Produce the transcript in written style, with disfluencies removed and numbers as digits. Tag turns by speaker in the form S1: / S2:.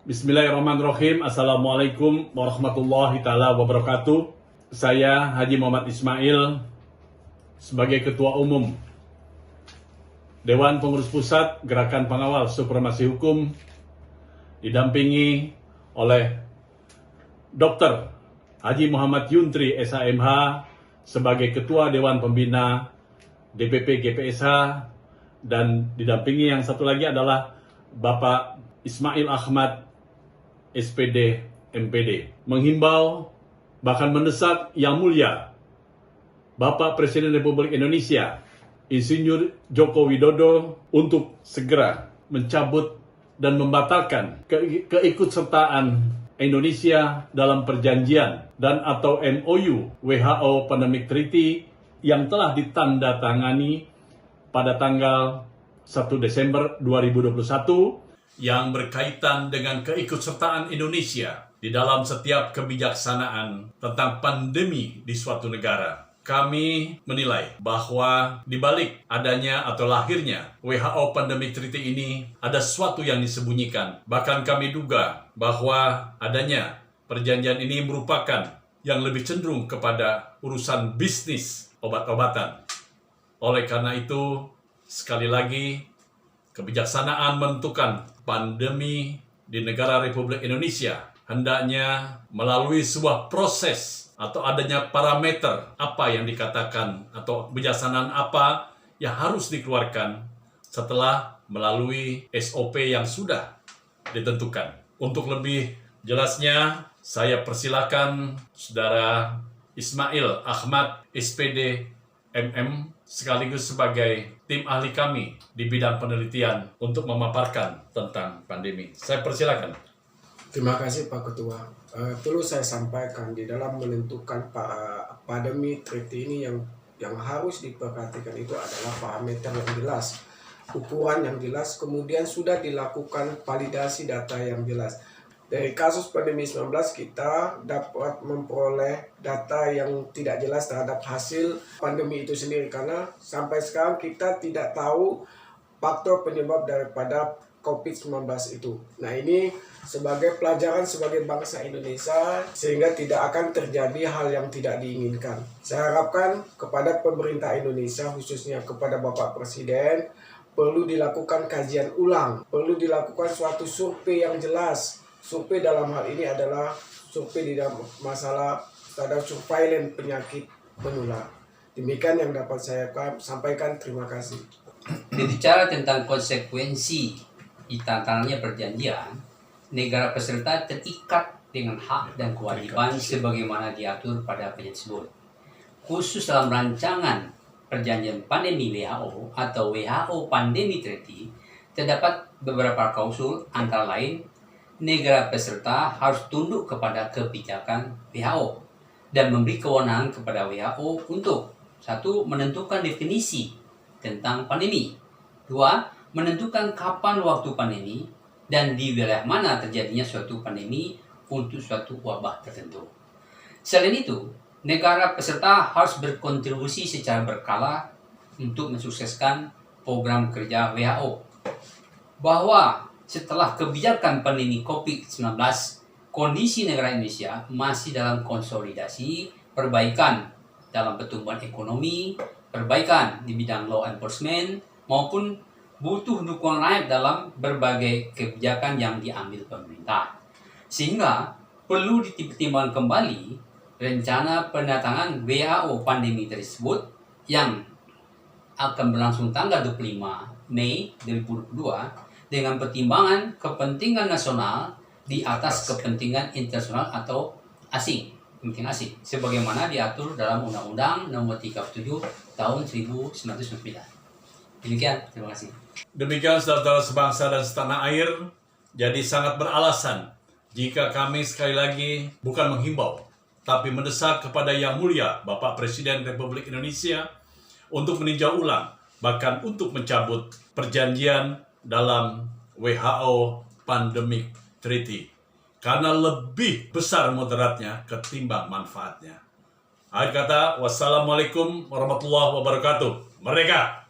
S1: Bismillahirrahmanirrahim. Assalamualaikum warahmatullahi taala wabarakatuh. Saya Haji Muhammad Ismail sebagai Ketua Umum Dewan Pengurus Pusat Gerakan Pengawal Supremasi Hukum didampingi oleh Dr. Haji Muhammad Yuntri SHMH sebagai Ketua Dewan Pembina DPP GPSH, dan didampingi yang satu lagi adalah Bapak Ismail Ahmad SPD MPD, menghimbau bahkan mendesak Yang Mulia Bapak Presiden Republik Indonesia Insinyur Joko Widodo untuk segera mencabut dan membatalkan keikutsertaan Indonesia dalam perjanjian dan atau MOU WHO Pandemic Treaty yang telah ditandatangani pada tanggal 1 Desember 2021 yang berkaitan dengan keikutsertaan Indonesia di dalam setiap kebijaksanaan tentang pandemi di suatu negara. Kami menilai bahwa di balik adanya atau lahirnya WHO Pandemic Treaty ini ada sesuatu yang disembunyikan. Bahkan kami duga bahwa adanya perjanjian ini merupakan yang lebih cenderung kepada urusan bisnis obat-obatan. Oleh karena itu, sekali lagi, kebijaksanaan menentukan pandemi di negara Republik Indonesia hendaknya melalui sebuah proses atau adanya parameter apa yang dikatakan atau kebijaksanaan apa yang harus dikeluarkan setelah melalui SOP yang sudah ditentukan. Untuk lebih jelasnya, saya persilakan Saudara Ismail Ahmad SPD MM sekaligus sebagai tim ahli kami di bidang penelitian untuk memaparkan tentang pandemi. Saya persilakan.
S2: Terima kasih Pak Ketua. Perlu saya sampaikan di dalam menentukan pandemi treaty ini yang harus diperhatikan itu adalah parameter yang jelas, ukuran yang jelas, kemudian sudah dilakukan validasi data yang jelas. Dari kasus pandemi 19 kita dapat memperoleh data yang tidak jelas terhadap hasil pandemi itu sendiri, karena sampai sekarang kita tidak tahu faktor penyebab daripada COVID-19 itu. Nah, ini sebagai pelajaran sebagai bangsa Indonesia sehingga tidak akan terjadi hal yang tidak diinginkan. Saya harapkan kepada pemerintah Indonesia, khususnya kepada Bapak Presiden, perlu dilakukan kajian ulang, perlu dilakukan suatu survei yang jelas. Survei dalam hal ini adalah survei di dalam masalah terhadap surveillance penyakit menular. Demikian yang dapat saya sampaikan. Terima kasih.
S3: Berbicara tentang konsekuensi ditantangannya perjanjian, negara peserta terikat dengan hak dan kewajiban sebagaimana diatur pada perjanjian tersebut. Khusus dalam rancangan perjanjian pandemi WHO atau WHO Pandemic Treaty, terdapat beberapa klausul antara lain negara peserta harus tunduk kepada kebijakan WHO dan memberi kewenangan kepada WHO untuk 1. Menentukan definisi tentang pandemi, 2. Menentukan kapan waktu pandemi dan di wilayah mana terjadinya suatu pandemi untuk suatu wabah tertentu. Selain itu, negara peserta harus berkontribusi secara berkala untuk mensukseskan program kerja WHO. Bahwa setelah kebijakan pandemi COVID-19, kondisi negara Indonesia masih dalam konsolidasi perbaikan dalam pertumbuhan ekonomi, perbaikan di bidang law enforcement, maupun butuh dukungan lain dalam berbagai kebijakan yang diambil pemerintah. Sehingga perlu dipertimbangkan kembali rencana pendatangan WHO pandemi tersebut yang akan berlangsung tanggal 25 Mei 2022 dengan pertimbangan kepentingan nasional di atas kepentingan internasional atau asing, penting asing, sebagaimana diatur dalam Undang-Undang Nomor 37 Tahun 1999. Demikian, terima kasih.
S1: Demikian saudara-saudara sebangsa dan setanah air, jadi sangat beralasan jika kami sekali lagi bukan menghimbau, tapi mendesak kepada Yang Mulia Bapak Presiden Republik Indonesia untuk meninjau ulang, bahkan untuk mencabut perjanjian dalam WHO Pandemic Treaty, karena lebih besar mudaratnya ketimbang manfaatnya. Akhir kata, wassalamualaikum warahmatullahi wabarakatuh. Merdeka!